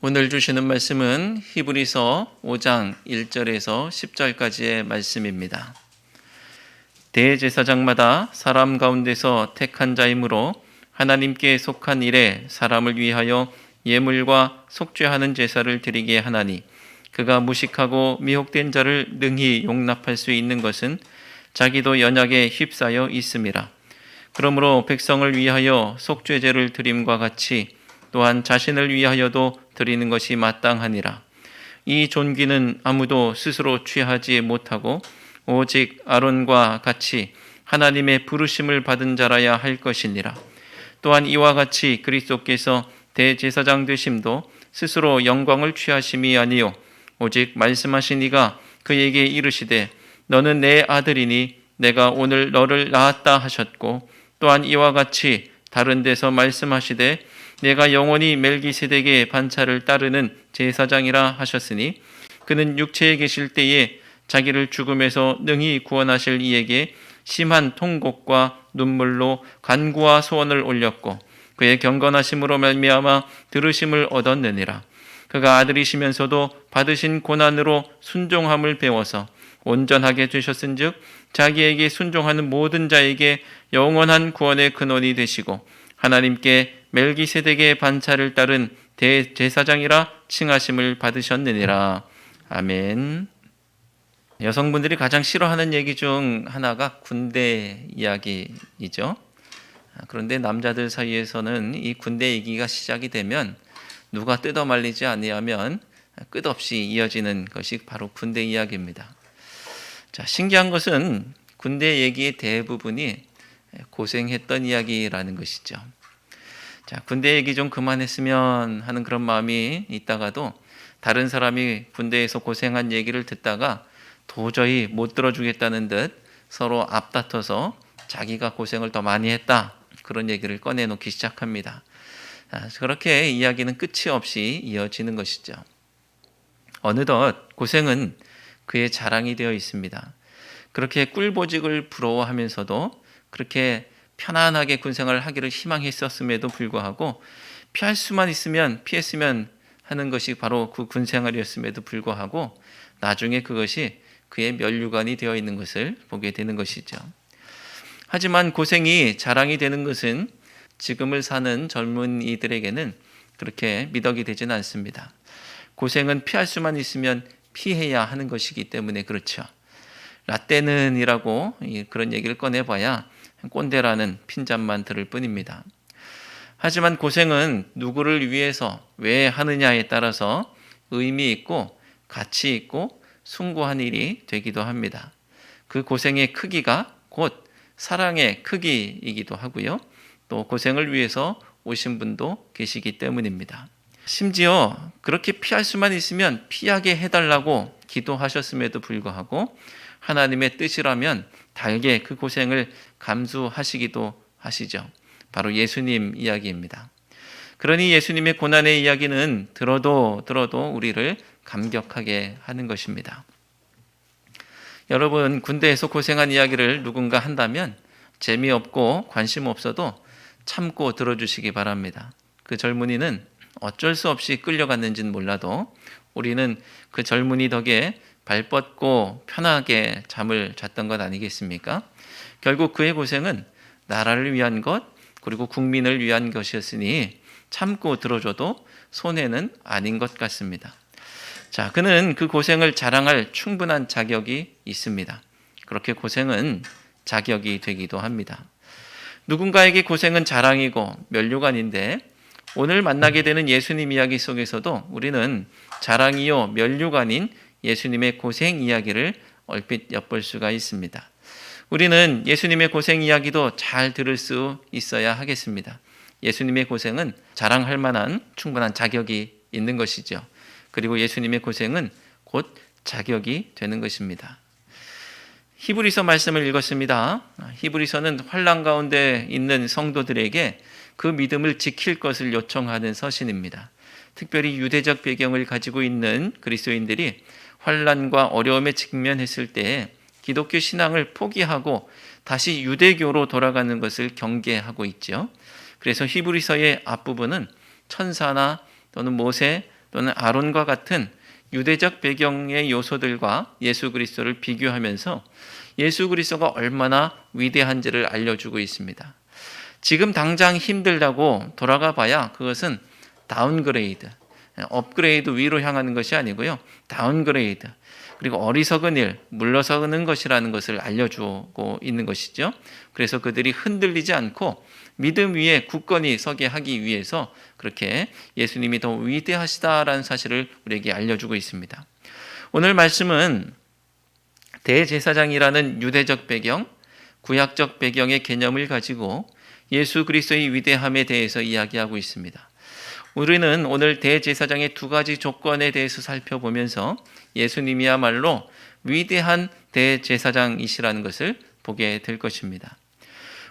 오늘 주시는 말씀은 히브리서 5장 1절에서 10절까지의 말씀입니다. 대제사장마다 사람 가운데서 택한 자이므로 하나님께 속한 일에 사람을 위하여 예물과 속죄하는 제사를 드리게 하나니, 그가 무식하고 미혹된 자를 능히 용납할 수 있는 것은 자기도 연약에 휩싸여 있음이라. 그러므로 백성을 위하여 속죄제를 드림과 같이 또한 자신을 위하여도 드리는 것이 마땅하니라. 이 존귀는 아무도 스스로 취하지 못하고 오직 아론과 같이 하나님의 부르심을 받은 자라야 할 것이니라. 또한 이와 같이 그리스도께서 대제사장 되심도 스스로 영광을 취하심이 아니요 오직 말씀하신 이가 그에게 이르시되 너는 내 아들이니 내가 오늘 너를 낳았다 하셨고, 또한 이와 같이 다른 데서 말씀하시되 내가 영원히 멜기세덱의 반차를 따르는 제사장이라 하셨으니, 그는 육체에 계실 때에 자기를 죽음에서 능히 구원하실 이에게 심한 통곡과 눈물로 간구와 소원을 올렸고 그의 경건하심으로 말미암아 들으심을 얻었느니라. 그가 아들이시면서도 받으신 고난으로 순종함을 배워서 온전하게 되셨은즉 자기에게 순종하는 모든 자에게 영원한 구원의 근원이 되시고 하나님께 멜기세덱의 반차를 따른 대제사장이라 칭하심을 받으셨느니라. 아멘. 여성분들이 가장 싫어하는 얘기 중 하나가 군대 이야기이죠. 그런데 남자들 사이에서는 이 군대 얘기가 시작이 되면 누가 뜯어 말리지 아니하면 끝없이 이어지는 것이 바로 군대 이야기입니다. 자, 신기한 것은 군대 얘기의 대부분이 고생했던 이야기라는 것이죠. 자, 군대 얘기 좀 그만했으면 하는 그런 마음이 있다가도 다른 사람이 군대에서 고생한 얘기를 듣다가 도저히 못 들어주겠다는 듯 서로 앞다퉈서 자기가 고생을 더 많이 했다, 그런 얘기를 꺼내놓기 시작합니다. 그렇게 이야기는 끝이 없이 이어지는 것이죠. 어느덧 고생은 그의 자랑이 되어 있습니다. 그렇게 꿀보직을 부러워하면서도 그렇게 편안하게 군생활을 하기를 희망했었음에도 불구하고 피할 수만 있으면 피했으면 하는 것이 바로 그 군생활이었음에도 불구하고 나중에 그것이 그의 면류관이 되어 있는 것을 보게 되는 것이죠. 하지만 고생이 자랑이 되는 것은 지금을 사는 젊은이들에게는 그렇게 미덕이 되지는 않습니다. 고생은 피할 수만 있으면 피해야 하는 것이기 때문에 그렇죠. 라떼는이라고 그런 얘기를 꺼내봐야 꼰대라는 핀잔만 들을 뿐입니다. 하지만 고생은 누구를 위해서 왜 하느냐에 따라서 의미 있고 가치 있고 숭고한 일이 되기도 합니다. 그 고생의 크기가 곧 사랑의 크기이기도 하고요. 또 고생을 위해서 오신 분도 계시기 때문입니다. 심지어 그렇게 피할 수만 있으면 피하게 해달라고 기도하셨음에도 불구하고 하나님의 뜻이라면 달게 그 고생을 감수하시기도 하시죠. 바로 예수님 이야기입니다. 그러니 예수님의 고난의 이야기는 들어도 우리를 감격하게 하는 것입니다. 여러분, 군대에서 고생한 이야기를 누군가 한다면 재미없고 관심 없어도 참고 들어주시기 바랍니다. 그 젊은이는 어쩔 수 없이 끌려갔는지는 몰라도 우리는 그 젊은이 덕에 발 뻗고 편하게 잠을 잤던 것 아니겠습니까? 결국 그의 고생은 나라를 위한 것 그리고 국민을 위한 것이었으니 참고 들어줘도 손해는 아닌 것 같습니다. 자, 그는 그 고생을 자랑할 충분한 자격이 있습니다. 그렇게 고생은 자격이 되기도 합니다. 누군가에게 고생은 자랑이고 면류관인데 오늘 만나게 되는 예수님 이야기 속에서도 우리는 자랑이요 면류관인 예수님의 고생 이야기를 얼핏 엿볼 수가 있습니다. 우리는 예수님의 고생 이야기도 잘 들을 수 있어야 하겠습니다. 예수님의 고생은 자랑할 만한 충분한 자격이 있는 것이죠. 그리고 예수님의 고생은 곧 자격이 되는 것입니다. 히브리서 말씀을 읽었습니다. 히브리서는 환난 가운데 있는 성도들에게 그 믿음을 지킬 것을 요청하는 서신입니다. 특별히 유대적 배경을 가지고 있는 그리스도인들이 환난과 어려움에 직면했을 때 기독교 신앙을 포기하고 다시 유대교로 돌아가는 것을 경계하고 있죠. 그래서 히브리서의 앞부분은 천사나 또는 모세 또는 아론과 같은 유대적 배경의 요소들과 예수 그리스도를 비교하면서 예수 그리스도가 얼마나 위대한지를 알려주고 있습니다. 지금 당장 힘들다고 돌아가 봐야 그것은 다운그레이드, 업그레이드 위로 향하는 것이 아니고요. 다운그레이드, 그리고 어리석은 일, 물러서는 것이라는 것을 알려주고 있는 것이죠. 그래서 그들이 흔들리지 않고 믿음 위에 굳건히 서게 하기 위해서 그렇게 예수님이 더 위대하시다라는 사실을 우리에게 알려주고 있습니다. 오늘 말씀은 대제사장이라는 유대적 배경, 구약적 배경의 개념을 가지고 예수 그리스도의 위대함에 대해서 이야기하고 있습니다. 우리는 오늘 대제사장의 두 가지 조건에 대해서 살펴보면서 예수님이야말로 위대한 대제사장이시라는 것을 보게 될 것입니다.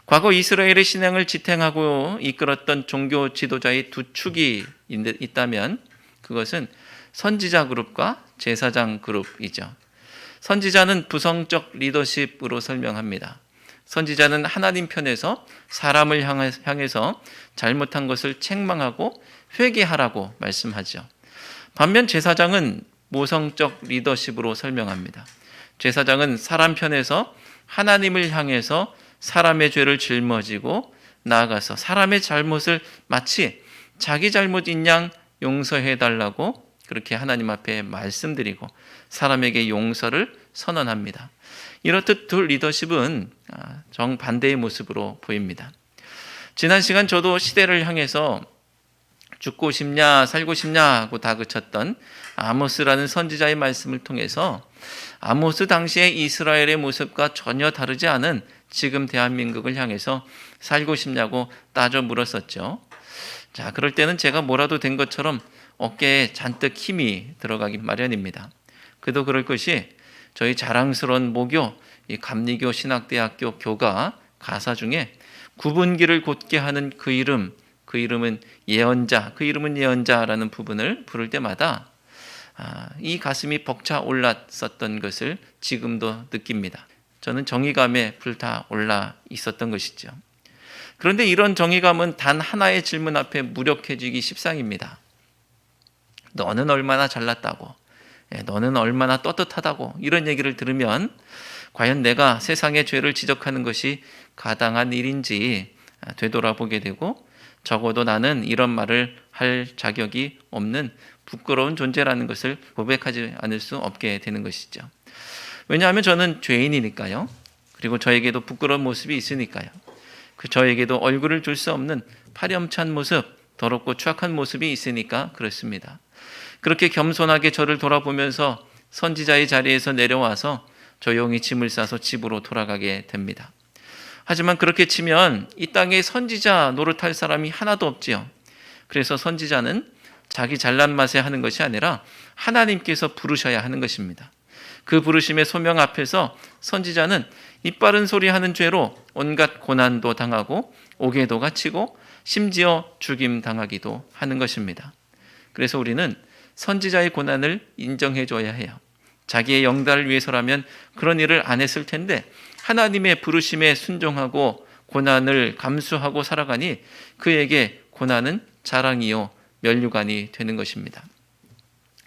과거 이스라엘의 신앙을 지탱하고 이끌었던 종교 지도자의 두 축이 있다면 그것은 선지자 그룹과 제사장 그룹이죠. 선지자는 부성적 리더십으로 설명합니다. 선지자는 하나님 편에서 사람을 향해서 잘못한 것을 책망하고 회개하라고 말씀하죠. 반면 제사장은 모성적 리더십으로 설명합니다. 제사장은 사람 편에서 하나님을 향해서 사람의 죄를 짊어지고 나아가서 사람의 잘못을 마치 자기 잘못인 양 용서해 달라고 그렇게 하나님 앞에 말씀드리고 사람에게 용서를 선언합니다. 이렇듯 두 리더십은 정반대의 모습으로 보입니다. 지난 시간 저도 시대를 향해서 죽고 싶냐 살고 싶냐 하고 다그쳤던 아모스라는 선지자의 말씀을 통해서 아모스 당시의 이스라엘의 모습과 전혀 다르지 않은 지금 대한민국을 향해서 살고 싶냐고 따져 물었었죠. 자, 그럴 때는 제가 뭐라도 된 것처럼 어깨에 잔뜩 힘이 들어가기 마련입니다. 그도 그럴 것이 저희 자랑스러운 모교 이 감리교 신학대학교 교가 가사 중에 구분기를 곧게 하는 그 이름은 예언자라는 부분을 부를 때마다 이 가슴이 벅차 올랐었던 것을 지금도 느낍니다. 저는 정의감에 불타올라 있었던 것이죠. 그런데 이런 정의감은 단 하나의 질문 앞에 무력해지기 십상입니다. 너는 얼마나 잘났다고, 너는 얼마나 떳떳하다고 이런 얘기를 들으면 과연 내가 세상의 죄를 지적하는 것이 가당한 일인지 되돌아보게 되고 적어도 나는 이런 말을 할 자격이 없는 부끄러운 존재라는 것을 고백하지 않을 수 없게 되는 것이죠. 왜냐하면 저는 죄인이니까요. 그리고 저에게도 부끄러운 모습이 있으니까요. 저에게도 얼굴을 줄 수 없는 파렴치한 모습, 더럽고 추악한 모습이 있으니까 그렇습니다. 그렇게 겸손하게 저를 돌아보면서 선지자의 자리에서 내려와서 조용히 짐을 싸서 집으로 돌아가게 됩니다. 하지만 그렇게 치면 이 땅에 선지자 노릇할 사람이 하나도 없지요. 그래서 선지자는 자기 잘난 맛에 하는 것이 아니라 하나님께서 부르셔야 하는 것입니다. 그 부르심의 소명 앞에서 선지자는 이빠른 소리 하는 죄로 온갖 고난도 당하고 옥에도 갇히고 심지어 죽임 당하기도 하는 것입니다. 그래서 우리는 선지자의 고난을 인정해 줘야 해요. 자기의 영달을 위해서라면 그런 일을 안 했을 텐데 하나님의 부르심에 순종하고 고난을 감수하고 살아가니 그에게 고난은 자랑이요 면류관이 되는 것입니다.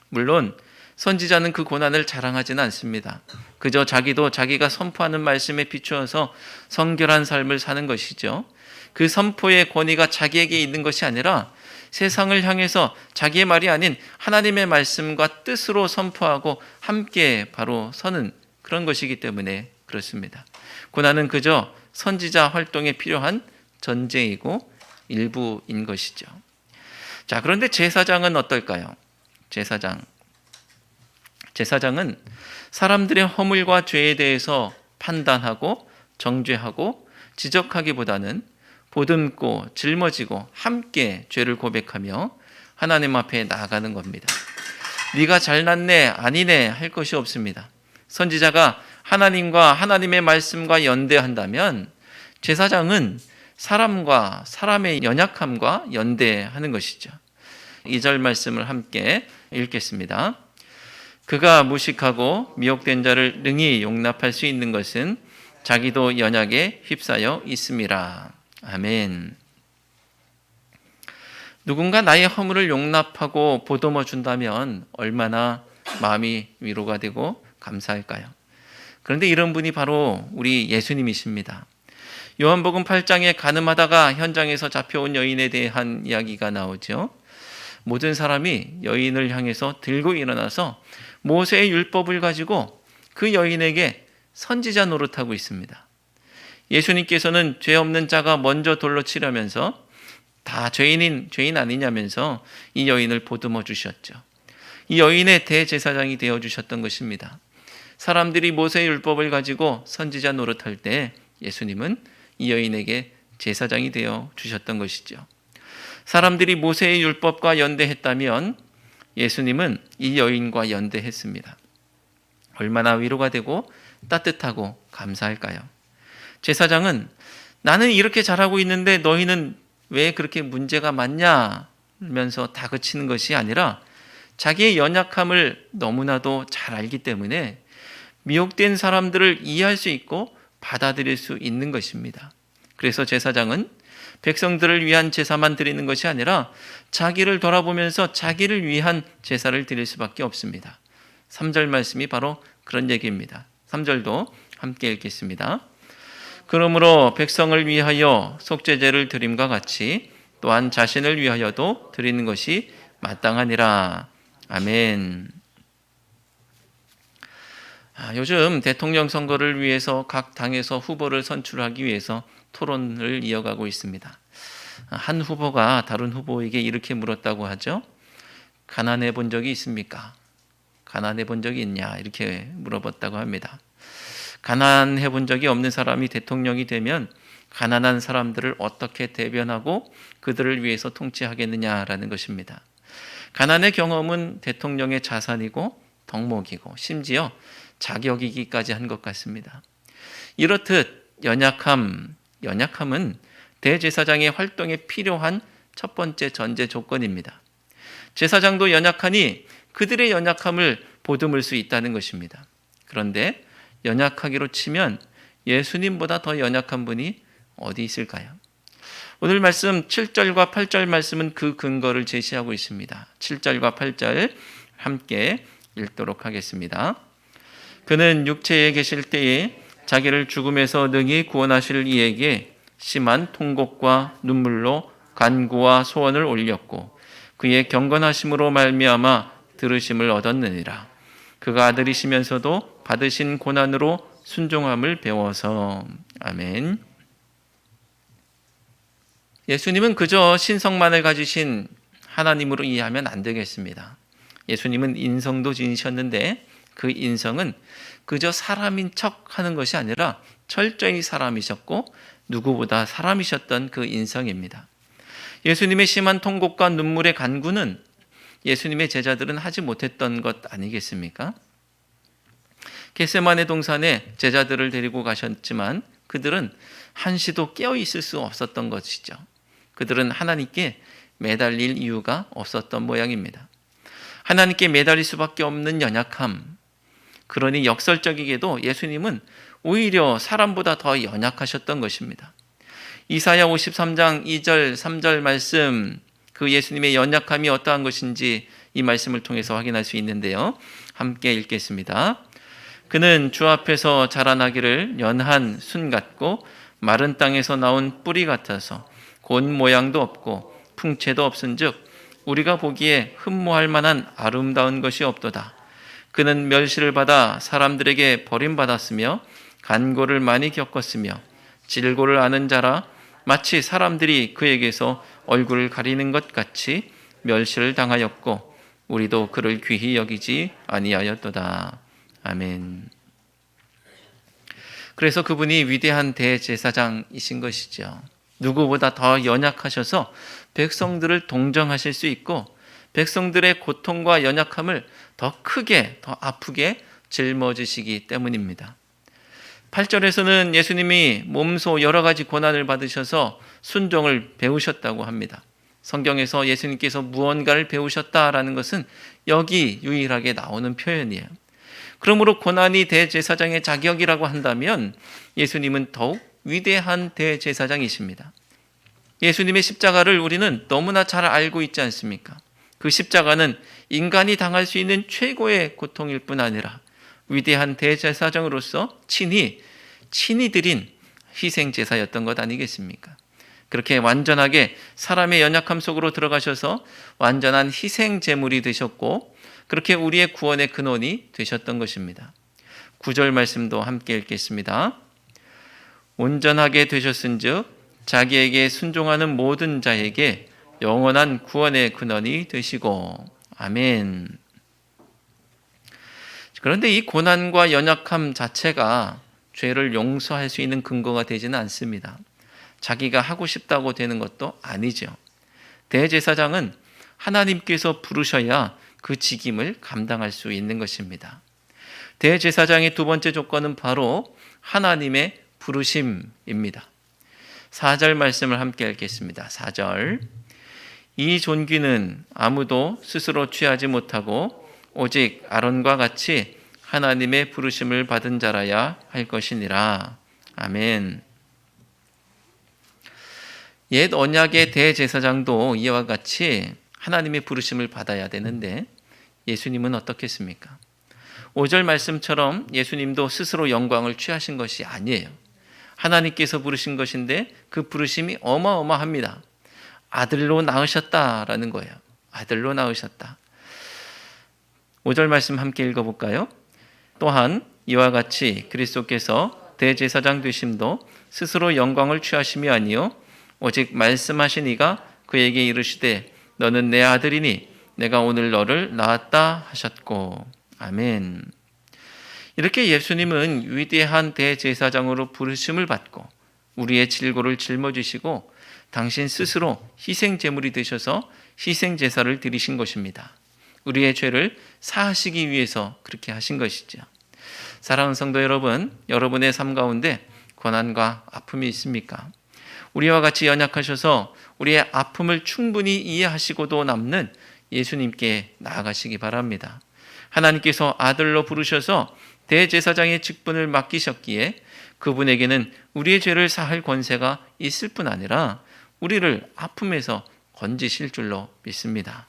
물론 선지자는 그 고난을 자랑하지는 않습니다. 그저 자기도 자기가 선포하는 말씀에 비추어서 성결한 삶을 사는 것이죠. 그 선포의 권위가 자기에게 있는 것이 아니라 세상을 향해서 자기의 말이 아닌 하나님의 말씀과 뜻으로 선포하고 함께 바로 서는 그런 것이기 때문에 그렇습니다. 고난은 그저 선지자 활동에 필요한 전제이고 일부인 것이죠. 자, 그런데 제사장은 어떨까요? 제사장은 사람들의 허물과 죄에 대해서 판단하고 정죄하고 지적하기보다는 보듬고 짊어지고 함께 죄를 고백하며 하나님 앞에 나아가는 겁니다. 네가 잘났네 아니네 할 것이 없습니다. 선지자가 하나님과 하나님의 말씀과 연대한다면 제사장은 사람과 사람의 연약함과 연대하는 것이죠. 2절 말씀을 함께 읽겠습니다. 그가 무식하고 미혹된 자를 능히 용납할 수 있는 것은 자기도 연약에 휩싸여 있음이라. 아멘. 누군가 나의 허물을 용납하고 보듬어 준다면 얼마나 마음이 위로가 되고 감사할까요? 그런데 이런 분이 바로 우리 예수님이십니다. 요한복음 8장에 간음하다가 현장에서 잡혀온 여인에 대한 이야기가 나오죠. 모든 사람이 여인을 향해서 들고 일어나서 모세의 율법을 가지고 그 여인에게 선지자 노릇하고 있습니다. 예수님께서는 죄 없는 자가 먼저 돌로 치려면서 다 죄인 아니냐면서 이 여인을 보듬어 주셨죠. 이 여인의 대제사장이 되어 주셨던 것입니다. 사람들이 모세의 율법을 가지고 선지자 노릇할 때 예수님은 이 여인에게 제사장이 되어 주셨던 것이죠. 사람들이 모세의 율법과 연대했다면 예수님은 이 여인과 연대했습니다. 얼마나 위로가 되고 따뜻하고 감사할까요? 제사장은 나는 이렇게 잘하고 있는데 너희는 왜 그렇게 문제가 많냐면서 다그치는 것이 아니라 자기의 연약함을 너무나도 잘 알기 때문에 미혹된 사람들을 이해할 수 있고 받아들일 수 있는 것입니다. 그래서 제사장은 백성들을 위한 제사만 드리는 것이 아니라 자기를 돌아보면서 자기를 위한 제사를 드릴 수밖에 없습니다. 3절 말씀이 바로 그런 얘기입니다. 3절도 함께 읽겠습니다. 그러므로 백성을 위하여 속죄제를 드림과 같이 또한 자신을 위하여도 드리는 것이 마땅하니라. 아멘. 요즘 대통령 선거를 위해서 각 당에서 후보를 선출하기 위해서 토론을 이어가고 있습니다. 한 후보가 다른 후보에게 이렇게 물었다고 하죠. 가난해 본 적이 있습니까? 가난해 본 적이 있냐? 이렇게 물어봤다고 합니다. 가난해 본 적이 없는 사람이 대통령이 되면 가난한 사람들을 어떻게 대변하고 그들을 위해서 통치하겠느냐라는 것입니다. 가난의 경험은 대통령의 자산이고 덕목이고 심지어 자격이기까지 한 것 같습니다. 이렇듯 연약함은 대제사장의 활동에 필요한 첫 번째 전제 조건입니다. 제사장도 연약하니 그들의 연약함을 보듬을 수 있다는 것입니다. 그런데 연약하기로 치면 예수님보다 더 연약한 분이 어디 있을까요? 오늘 말씀 7절과 8절 말씀은 그 근거를 제시하고 있습니다. 7절과 8절 함께 읽도록 하겠습니다. 그는 육체에 계실 때에 자기를 죽음에서 능히 구원하실 이에게 심한 통곡과 눈물로 간구와 소원을 올렸고 그의 경건하심으로 말미암아 들으심을 얻었느니라. 그가 아들이시면서도 받으신 고난으로 순종함을 배워서. 아멘. 예수님은 그저 신성만을 가지신 하나님으로 이해하면 안 되겠습니다. 예수님은 인성도 지니셨는데 그 인성은 그저 사람인 척 하는 것이 아니라 철저히 사람이셨고 누구보다 사람이셨던 그 인성입니다. 예수님의 심한 통곡과 눈물의 간구는 예수님의 제자들은 하지 못했던 것 아니겠습니까? 겟세마네 동산에 제자들을 데리고 가셨지만 그들은 한시도 깨어 있을 수 없었던 것이죠. 그들은 하나님께 매달릴 이유가 없었던 모양입니다. 하나님께 매달릴 수밖에 없는 연약함. 그러니 역설적이게도 예수님은 오히려 사람보다 더 연약하셨던 것입니다. 이사야 53장 2절 3절 말씀, 그 예수님의 연약함이 어떠한 것인지 이 말씀을 통해서 확인할 수 있는데요. 함께 읽겠습니다. 그는 주 앞에서 자라나기를 연한 순 같고 마른 땅에서 나온 뿌리 같아서 곤 모양도 없고 풍채도 없은즉 우리가 보기에 흠모할 만한 아름다운 것이 없도다. 그는 멸시를 받아 사람들에게 버림받았으며 간고를 많이 겪었으며 질고를 아는 자라 마치 사람들이 그에게서 얼굴을 가리는 것 같이 멸시를 당하였고 우리도 그를 귀히 여기지 아니하였도다. 아멘. 그래서 그분이 위대한 대제사장이신 것이죠. 누구보다 더 연약하셔서 백성들을 동정하실 수 있고 백성들의 고통과 연약함을 더 크게, 더 아프게 짊어지시기 때문입니다. 8절에서는 예수님이 몸소 여러 가지 고난을 받으셔서 순종을 배우셨다고 합니다. 성경에서 예수님께서 무언가를 배우셨다라는 것은 여기 유일하게 나오는 표현이에요. 그러므로 고난이 대제사장의 자격이라고 한다면 예수님은 더욱 위대한 대제사장이십니다. 예수님의 십자가를 우리는 너무나 잘 알고 있지 않습니까? 그 십자가는 인간이 당할 수 있는 최고의 고통일 뿐 아니라 위대한 대제사장으로서 친히 드린 희생제사였던 것 아니겠습니까? 그렇게 완전하게 사람의 연약함 속으로 들어가셔서 완전한 희생제물이 되셨고 그렇게 우리의 구원의 근원이 되셨던 것입니다. 9절 말씀도 함께 읽겠습니다. 온전하게 되셨은즉 자기에게 순종하는 모든 자에게 영원한 구원의 근원이 되시고. 아멘. 그런데 이 고난과 연약함 자체가 죄를 용서할 수 있는 근거가 되지는 않습니다. 자기가 하고 싶다고 되는 것도 아니죠. 대제사장은 하나님께서 부르셔야 그 직임을 감당할 수 있는 것입니다. 대제사장의 두 번째 조건은 바로 하나님의 부르심입니다. 4절 말씀을 함께 읽겠습니다. 4절. 이 존귀는 아무도 스스로 취하지 못하고 오직 아론과 같이 하나님의 부르심을 받은 자라야 할 것이니라. 아멘. 옛 언약의 대제사장도 이와 같이 하나님의 부르심을 받아야 되는데 예수님은 어떻겠습니까? 5절 말씀처럼 예수님도 스스로 영광을 취하신 것이 아니에요. 하나님께서 부르신 것인데 그 부르심이 어마어마합니다. 아들로 낳으셨다라는 거예요. 아들로 낳으셨다. 5절 말씀 함께 읽어볼까요? 또한 이와 같이 그리스도께서 대제사장 되심도 스스로 영광을 취하심이 아니요 오직 말씀하신 이가 그에게 이르시되 너는 내 아들이니 내가 오늘 너를 낳았다 하셨고. 아멘. 이렇게 예수님은 위대한 대제사장으로 부르심을 받고 우리의 질고를 짊어지시고 당신 스스로 희생제물이 되셔서 희생제사를 드리신 것입니다. 우리의 죄를 사하시기 위해서 그렇게 하신 것이죠. 사랑하는 성도 여러분, 여러분의 삶 가운데 고난과 아픔이 있습니까? 우리와 같이 연약하셔서 우리의 아픔을 충분히 이해하시고도 남는 예수님께 나아가시기 바랍니다. 하나님께서 아들로 부르셔서 대제사장의 직분을 맡기셨기에 그분에게는 우리의 죄를 사할 권세가 있을 뿐 아니라 우리를 아픔에서 건지실 줄로 믿습니다.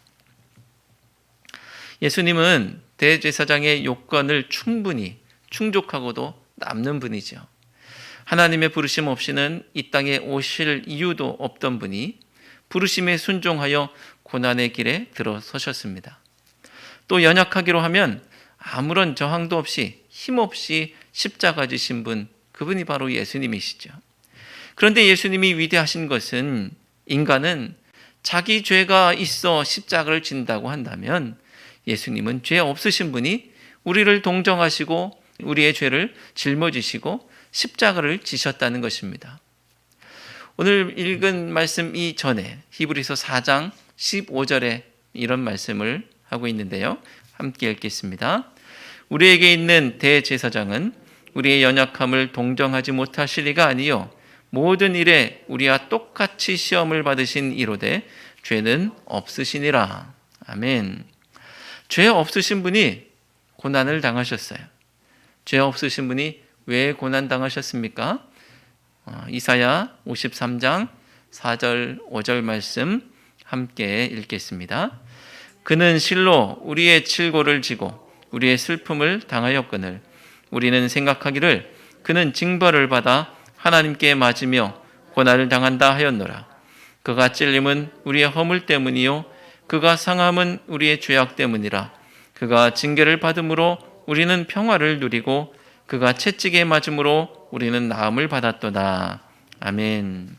예수님은 대제사장의 요건을 충분히 충족하고도 남는 분이죠. 하나님의 부르심 없이는 이 땅에 오실 이유도 없던 분이 부르심에 순종하여 고난의 길에 들어서셨습니다. 또 연약하기로 하면 아무런 저항도 없이 힘없이 십자가 지신 분, 그분이 바로 예수님이시죠. 그런데 예수님이 위대하신 것은 인간은 자기 죄가 있어 십자가를 진다고 한다면 예수님은 죄 없으신 분이 우리를 동정하시고 우리의 죄를 짊어지시고 십자가를 지셨다는 것입니다. 오늘 읽은 말씀 이전에 히브리서 4장 15절에 이런 말씀을 하고 있는데요. 함께 읽겠습니다. 우리에게 있는 대제사장은 우리의 연약함을 동정하지 못하실 이가 아니요 모든 일에 우리와 똑같이 시험을 받으신 이로되 죄는 없으시니라. 아멘. 죄 없으신 분이 고난을 당하셨어요. 죄 없으신 분이 왜 고난 당하셨습니까? 이사야 53장 4절 5절 말씀 함께 읽겠습니다. 그는 실로 우리의 칠고를 지고 우리의 슬픔을 당하였거늘 우리는 생각하기를 그는 징벌을 받아 하나님께 맞으며 고난을 당한다 하였노라. 그가 찔림은 우리의 허물 때문이요 그가 상함은 우리의 죄악 때문이라. 그가 징계를 받음으로 우리는 평화를 누리고 그가 채찍에 맞음으로 우리는 나음을 받았도다. 아멘.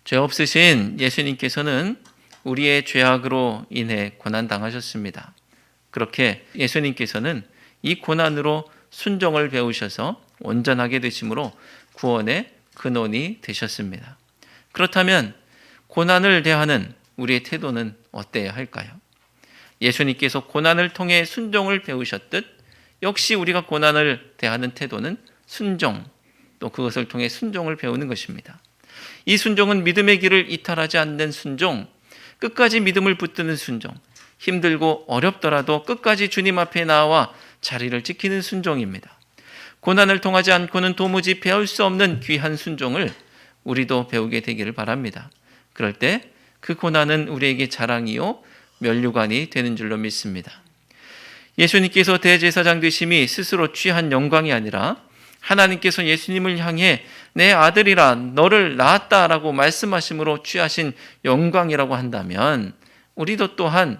죄 없으신 예수님께서는 우리의 죄악으로 인해 고난당하셨습니다. 그렇게 예수님께서는 이 고난으로 순종을 배우셔서 온전하게 되심으로 구원의 근원이 되셨습니다. 그렇다면 고난을 대하는 우리의 태도는 어때야 할까요? 예수님께서 고난을 통해 순종을 배우셨듯 역시 우리가 고난을 대하는 태도는 순종, 또 그것을 통해 순종을 배우는 것입니다. 이 순종은 믿음의 길을 이탈하지 않는 순종, 끝까지 믿음을 붙드는 순종, 힘들고 어렵더라도 끝까지 주님 앞에 나와 자리를 지키는 순종입니다. 고난을 통하지 않고는 도무지 배울 수 없는 귀한 순종을 우리도 배우게 되기를 바랍니다. 그럴 때 그 고난은 우리에게 자랑이요 면류관이 되는 줄로 믿습니다. 예수님께서 대제사장 되심이 스스로 취한 영광이 아니라 하나님께서 예수님을 향해 내 아들이라 너를 낳았다라고 말씀하심으로 취하신 영광이라고 한다면 우리도 또한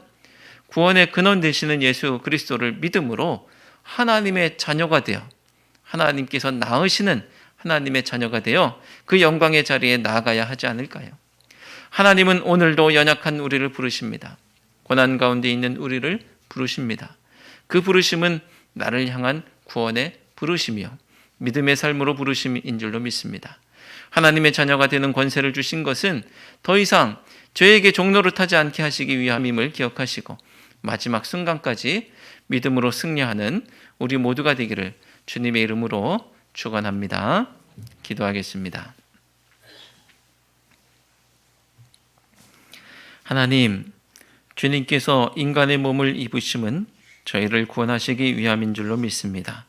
구원의 근원 되시는 예수 그리스도를 믿음으로 하나님의 자녀가 되어 하나님께서 낳으시는 하나님의 자녀가 되어 그 영광의 자리에 나아가야 하지 않을까요? 하나님은 오늘도 연약한 우리를 부르십니다. 고난 가운데 있는 우리를 부르십니다. 그 부르심은 나를 향한 구원의 부르심이요 믿음의 삶으로 부르심인 줄로 믿습니다. 하나님의 자녀가 되는 권세를 주신 것은 더 이상 죄에게 종노릇하지 않게 하시기 위함임을 기억하시고 마지막 순간까지 믿음으로 승리하는 우리 모두가 되기를 주님의 이름으로 축원합니다. 기도하겠습니다. 하나님, 주님께서 인간의 몸을 입으심은 저희를 구원하시기 위함인 줄로 믿습니다.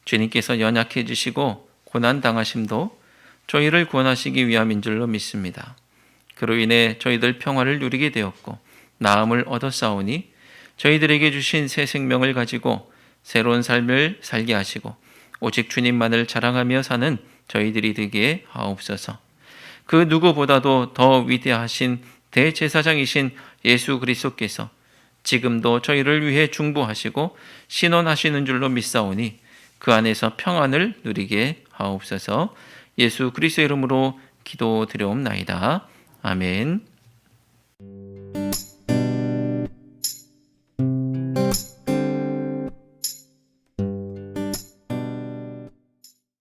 주님께서 연약해지시고 고난당하심도 저희를 구원하시기 위함인 줄로 믿습니다. 그로 인해 저희들 평화를 누리게 되었고 나음을 얻었사오니 저희들에게 주신 새 생명을 가지고 새로운 삶을 살게 하시고 오직 주님만을 자랑하며 사는 저희들이 되게 하옵소서. 그 누구보다도 더 위대하신 대제사장이신 예수 그리스도께서 지금도 저희를 위해 중보하시고 신원하시는 줄로 믿사오니 그 안에서 평안을 누리게 하옵소서. 예수 그리스도의 이름으로 기도드려옵나이다. 아멘.